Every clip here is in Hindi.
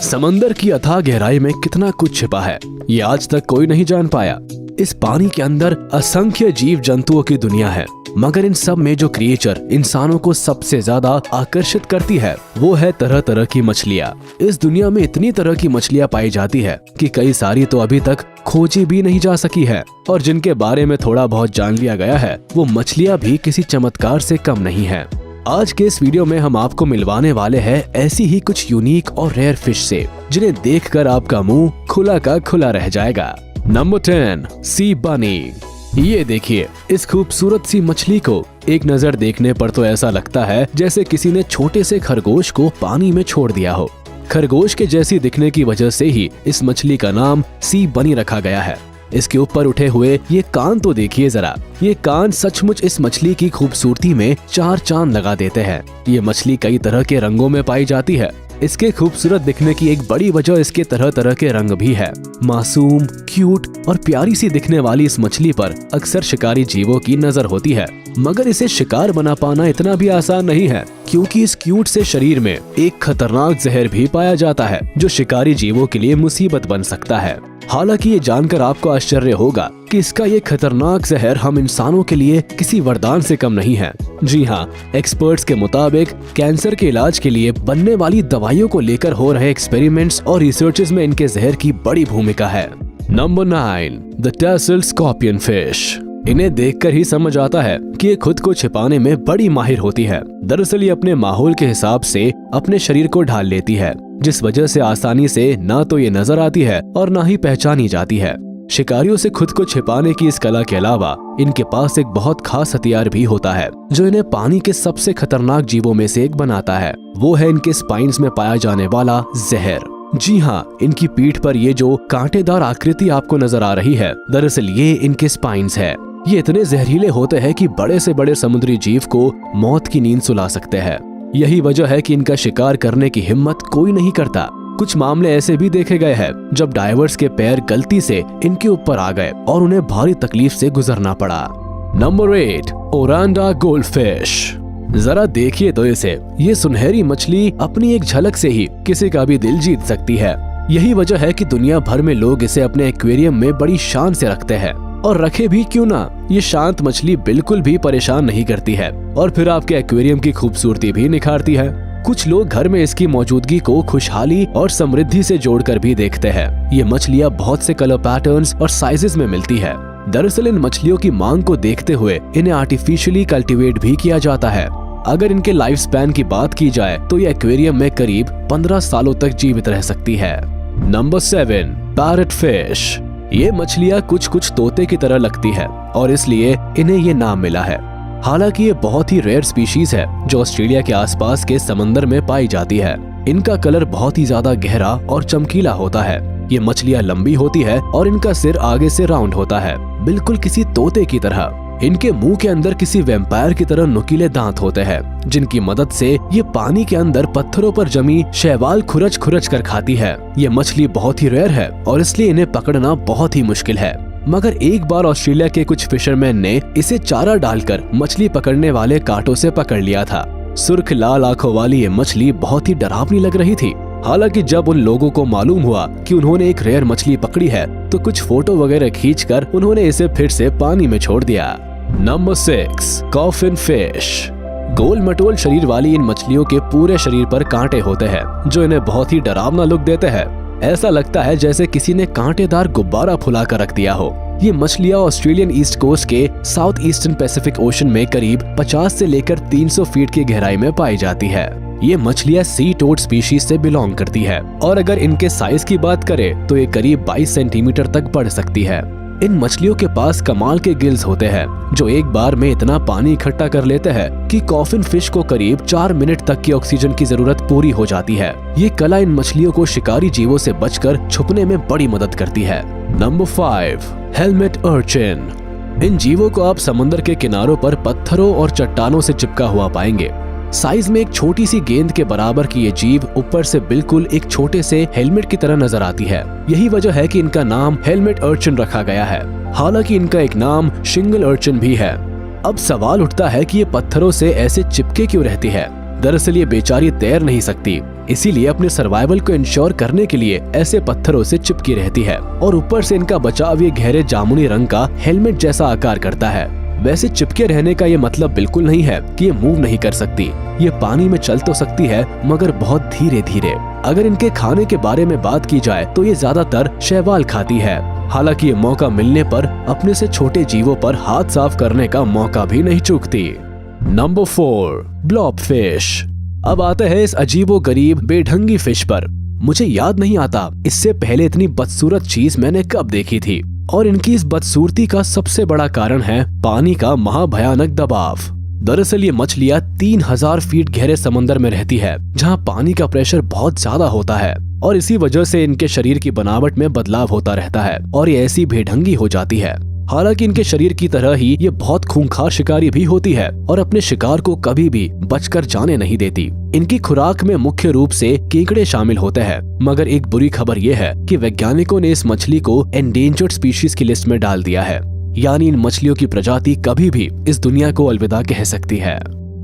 समंदर की अथाह गहराई में कितना कुछ छिपा है, ये आज तक कोई नहीं जान पाया। इस पानी के अंदर असंख्य जीव जंतुओं की दुनिया है, मगर इन सब में जो क्रिएचर इंसानों को सबसे ज्यादा आकर्षित करती है वो है तरह तरह की मछलियाँ। इस दुनिया में इतनी तरह की मछलियाँ पाई जाती है कि कई सारी तो अभी तक खोजी भी नहीं जा सकी है, और जिनके बारे में थोड़ा बहुत जान लिया गया है वो मछलियाँ भी किसी चमत्कार से कम नहीं है। आज के इस वीडियो में हम आपको मिलवाने वाले हैं ऐसी ही कुछ यूनिक और रेयर फिश से, जिन्हें देखकर आपका मुंह खुला का खुला रह जाएगा। नंबर 10, सी बनी। ये देखिए इस खूबसूरत सी मछली को एक नजर देखने पर तो ऐसा लगता है जैसे किसी ने छोटे से खरगोश को पानी में छोड़ दिया हो। खरगोश के जैसी दिखने की वजह से ही इस मछली का नाम सी बनी रखा गया है। इसके ऊपर उठे हुए ये कान तो देखिए जरा, ये कान सचमुच इस मछली की खूबसूरती में चार चांद लगा देते हैं। ये मछली कई तरह के रंगों में पाई जाती है। इसके खूबसूरत दिखने की एक बड़ी वजह इसके तरह तरह के रंग भी है। मासूम, क्यूट और प्यारी सी दिखने वाली इस मछली पर अक्सर शिकारी जीवों की नजर होती है, मगर इसे शिकार बना पाना इतना भी आसान नहीं है, क्योंकि इस क्यूट से शरीर में एक खतरनाक जहर भी पाया जाता है जो शिकारी जीवों के लिए मुसीबत बन सकता है। हालांकि ये जानकर आपको आश्चर्य होगा कि इसका ये खतरनाक जहर हम इंसानों के लिए किसी वरदान से कम नहीं है। जी हाँ, एक्सपर्ट्स के मुताबिक कैंसर के इलाज के लिए बनने वाली दवाइयों को लेकर हो रहे एक्सपेरिमेंट्स और रिसर्चेस में इनके जहर की बड़ी भूमिका है। Number 9, the tassel scorpion fish. इन्हें देखकर ही समझ आता है कि ये खुद को छिपाने में बड़ी माहिर होती है। दरअसल ये अपने माहौल के हिसाब से अपने शरीर को ढाल लेती है, जिस वजह से आसानी से ना तो ये नजर आती है और ना ही पहचानी जाती है। शिकारियों से खुद को छिपाने की इस कला के अलावा इनके पास एक बहुत खास हथियार भी होता है जो इन्हें पानी के सबसे खतरनाक जीवों में से एक बनाता है। वो है इनके स्पाइन्स में पाया जाने वाला जहर। जी हाँ, इनकी पीठ पर ये जो कांटेदार आकृति आपको नजर आ रही है, दरअसल ये इनके स्पाइन्स है। ये इतने जहरीले होते हैं कि बड़े से बड़े समुद्री जीव को मौत की नींद सुला सकते हैं। यही वजह है कि इनका शिकार करने की हिम्मत कोई नहीं करता। कुछ मामले ऐसे भी देखे गए हैं जब डाइवर्स के पैर गलती से इनके ऊपर आ गए और उन्हें भारी तकलीफ से गुजरना पड़ा। Number 8, Oranda goldfish. जरा देखिए तो इसे, ये सुनहरी मछली अपनी एक झलक से ही किसी का भी दिल जीत सकती है। यही वजह है कि दुनिया भर में लोग इसे अपने एक्वेरियम में बड़ी शान से रखते हैं, और रखे भी क्यों ना। ये शांत मछली बिल्कुल भी परेशान नहीं करती है और फिर आपके एक्वेरियम की खूबसूरती भी निखारती है। कुछ लोग घर में इसकी मौजूदगी को खुशहाली और समृद्धि से जोड़कर भी देखते हैं। ये मछलियाँ बहुत से कलर पैटर्न्स और साइजेस में मिलती है। दरअसल इन मछलियों की मांग को देखते हुए इन्हें आर्टिफिशियली कल्टीवेट भी किया जाता है। अगर इनके लाइफ स्पैन की बात की जाए तो ये एक्वेरियम में करीब 15 सालों तक जीवित रह सकती है। Number 7, parrot fish. ये मछलियाँ कुछ कुछ तोते की तरह लगती है और इसलिए इन्हें ये नाम मिला है। हालांकि ये बहुत ही रेयर स्पीशीज है जो ऑस्ट्रेलिया के आसपास के समंदर में पाई जाती है। इनका कलर बहुत ही ज्यादा गहरा और चमकीला होता है। ये मछलियाँ लंबी होती है और इनका सिर आगे से राउंड होता है, बिल्कुल किसी तोते की तरह। इनके मुंह के अंदर किसी वैम्पायर की तरह नुकीले दांत होते हैं, जिनकी मदद से ये पानी के अंदर पत्थरों पर जमी शैवाल खुरच खुरच कर खाती है। ये मछली बहुत ही रेयर है और इसलिए इन्हें पकड़ना बहुत ही मुश्किल है। मगर एक बार ऑस्ट्रेलिया के कुछ फिशरमैन ने इसे चारा डालकर मछली पकड़ने वाले कांटों से पकड़ लिया था। सुर्ख लाल आंखों वाली ये मछली बहुत ही डरावनी लग रही थी। हालांकि जब उन लोगों को मालूम हुआ कि उन्होंने एक रेयर मछली पकड़ी है तो कुछ फोटो वगैरह खींचकर उन्होंने इसे फिर से पानी में छोड़ दिया। Number 6, coffin fish. गोल मटोल शरीर वाली इन मछलियों के पूरे शरीर पर कांटे होते हैं जो इन्हें बहुत ही डरावना लुक देते हैं। ऐसा लगता है जैसे किसी ने कांटेदार गुब्बारा फुला कर रख दिया हो। ये मछलियाँ ऑस्ट्रेलियन ईस्ट कोस्ट के साउथ ईस्टर्न पैसिफिक ओशन में करीब 50 से लेकर 300 फीट की गहराई में पाई जाती है। ये मछलियाँ सी टोड स्पीशीज से बिलोंग करती है और अगर इनके साइज की बात करें तो ये करीब 22 सेंटीमीटर तक बढ़ सकती है। इन मछलियों के पास कमाल के गिल्स होते हैं जो एक बार में इतना पानी इकट्ठा कर लेते हैं कि कॉफिन फिश को करीब 4 मिनट तक की ऑक्सीजन की जरूरत पूरी हो जाती है। ये कला इन मछलियों को शिकारी जीवों से बचकर छुपने में बड़ी मदद करती है। Number 5, helmet urchin. इन जीवों को आप समुद्र के किनारों पर पत्थरों और चट्टानों से चिपका हुआ पाएंगे। साइज में एक छोटी सी गेंद के बराबर की ये जीव ऊपर से बिल्कुल एक छोटे से हेलमेट की तरह नजर आती है। यही वजह है कि इनका नाम हेलमेट अर्चिन रखा गया है। हालांकि इनका एक नाम शिंगल अर्चिन भी है। अब सवाल उठता है कि ये पत्थरों से ऐसे चिपके क्यों रहती है। दरअसल ये बेचारी तैर नहीं सकती इसीलिए अपने सर्वाइवल को इंश्योर करने के लिए ऐसे पत्थरों से चिपकी रहती है और ऊपर से इनका बचाव ये गहरे जामुनी रंग का हेलमेट जैसा आकार करता है। वैसे चिपके रहने का ये मतलब बिल्कुल नहीं है कि ये मूव नहीं कर सकती। ये पानी में चल तो सकती है मगर बहुत धीरे धीरे। अगर इनके खाने के बारे में बात की जाए तो ये ज्यादातर शैवाल खाती है। हालांकि ये मौका मिलने पर अपने से छोटे जीवों पर हाथ साफ करने का मौका भी नहीं चूकती। Number 4, blob fish. अब आते हैं इस अजीबो गरीब बेढंगी फिश पर। मुझे याद नहीं आता इससे पहले इतनी बदसूरत चीज मैंने कब देखी थी, और इनकी इस बदसूरती का सबसे बड़ा कारण है पानी का महाभयानक दबाव। दरअसल ये मछलियां 3000 फीट गहरे समंदर में रहती है, जहां पानी का प्रेशर बहुत ज्यादा होता है और इसी वजह से इनके शरीर की बनावट में बदलाव होता रहता है और ये ऐसी बेढंगी हो जाती है। हालांकि इनके शरीर की तरह ही ये बहुत खूंखार शिकारी भी होती है और अपने शिकार को कभी भी बचकर जाने नहीं देती। इनकी खुराक में मुख्य रूप से केकड़े शामिल होते हैं, मगर एक बुरी खबर ये है कि वैज्ञानिकों ने इस मछली को एंडेंजर्ड स्पीशीज की लिस्ट में डाल दिया है, यानी इन मछलियों की प्रजाति कभी भी इस दुनिया को अलविदा कह सकती है।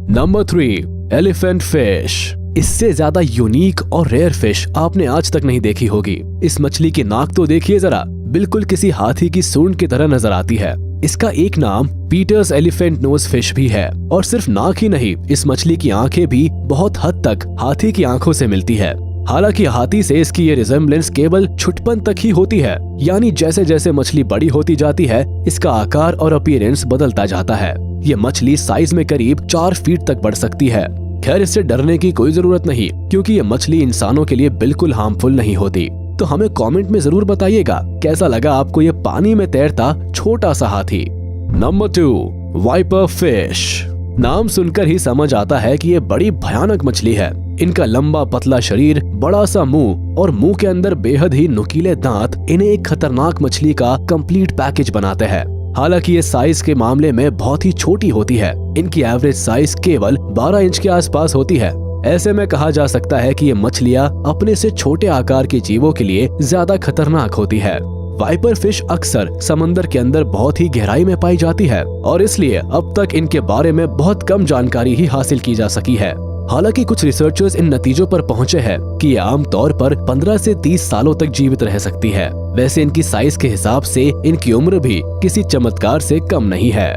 Number 3, elephant fish. इससे ज्यादा यूनिक और रेयर फिश आपने आज तक नहीं देखी होगी। इस मछली की नाक तो देखिए जरा, बिल्कुल किसी हाथी की सूंड की तरह नजर आती है। इसका एक नाम पीटर्स एलिफेंट नोज फिश भी है, और सिर्फ नाक ही नहीं, इस मछली की आंखें भी बहुत हद तक हाथी की आंखों से मिलती है। हालांकि हाथी से इसकी ये रिजेम्बलेंस केवल छुटपन तक ही होती है, यानी जैसे जैसे मछली बड़ी होती जाती है इसका आकार और अपीयरेंस बदलता जाता है। ये मछली साइज में करीब 4 फीट तक बढ़ सकती है। खैर इससे डरने की कोई जरूरत नहीं, क्योंकि ये मछली इंसानों के लिए बिल्कुल हार्मफुल नहीं होती। तो हमें कमेंट में जरूर बताइएगा कैसा लगा आपको ये पानी में तैरता छोटा सा हाथी। Number 2, viper fish. नाम सुनकर ही समझ आता है कि ये बड़ी भयानक मछली है। इनका लंबा पतला शरीर, बड़ा सा मुंह और मुंह के अंदर बेहद ही नुकीले दांत इन्हें एक खतरनाक मछली का कंप्लीट पैकेज बनाते हैं। हालांकि ये साइज के मामले में बहुत ही छोटी होती है। इनकी एवरेज साइज केवल 12 इंच के आसपास होती है। ऐसे में कहा जा सकता है कि ये मछलियां अपने से छोटे आकार के जीवों के लिए ज्यादा खतरनाक होती है। वाइपर फिश अक्सर समंदर के अंदर बहुत ही गहराई में पाई जाती है और इसलिए अब तक इनके बारे में बहुत कम जानकारी ही हासिल की जा सकी है। हालांकि कुछ रिसर्चर्स इन नतीजों पर पहुंचे हैं कि ये आमतौर पर 15 से 30 सालों तक जीवित रह सकती है। वैसे इनकी साइज के हिसाब से इनकी उम्र भी किसी चमत्कार से कम नहीं है।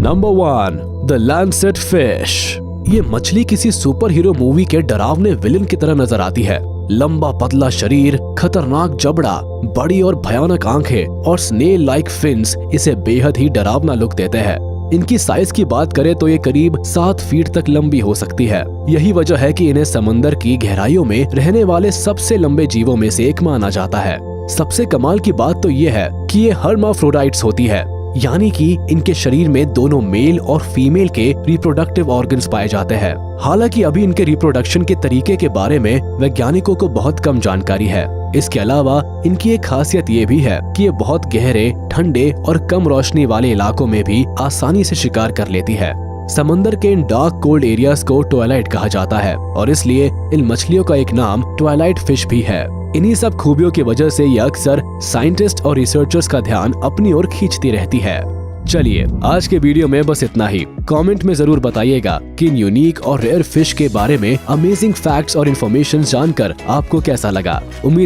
Number 1, the Lancet fish. ये मछली किसी सुपर हीरो मूवी के डरावने विलन की तरह नजर आती है। लंबा पतला शरीर, खतरनाक जबड़ा, बड़ी और भयानक आंखें और स्नेल लाइक फिन्स इसे बेहद ही डरावना लुक देते हैं। इनकी साइज की बात करें तो ये करीब 7 फीट तक लंबी हो सकती है। यही वजह है कि इन्हें समंदर की गहराइयों में रहने वाले सबसे लंबे जीवों में से एक माना जाता है। सबसे कमाल की बात तो ये है कि ये हर्माफ्रोडाइट्स होती है, यानी कि इनके शरीर में दोनों मेल और फीमेल के रिप्रोडक्टिव ऑर्गन्स पाए जाते हैं। हालांकि अभी इनके रिप्रोडक्शन के तरीके के बारे में वैज्ञानिकों को बहुत कम जानकारी है। इसके अलावा इनकी एक खासियत ये भी है कि ये बहुत गहरे, ठंडे और कम रोशनी वाले इलाकों में भी आसानी से शिकार कर लेती है। समंदर के इन डार्क कोल्ड एरियाज को ट्वाइलाइट कहा जाता है और इसलिए इन मछलियों का एक नाम ट्वाइलाइट फिश भी है। इन्हीं सब खूबियों की वजह से ये अक्सर साइंटिस्ट और रिसर्चर्स का ध्यान अपनी ओर खींचती रहती है। चलिए आज के वीडियो में बस इतना ही। कमेंट में जरूर बताइएगा कि इन यूनिक और रेयर फिश के बारे में अमेजिंग फैक्ट्स और इन्फॉर्मेशन जानकर आपको कैसा लगा। उम्मीद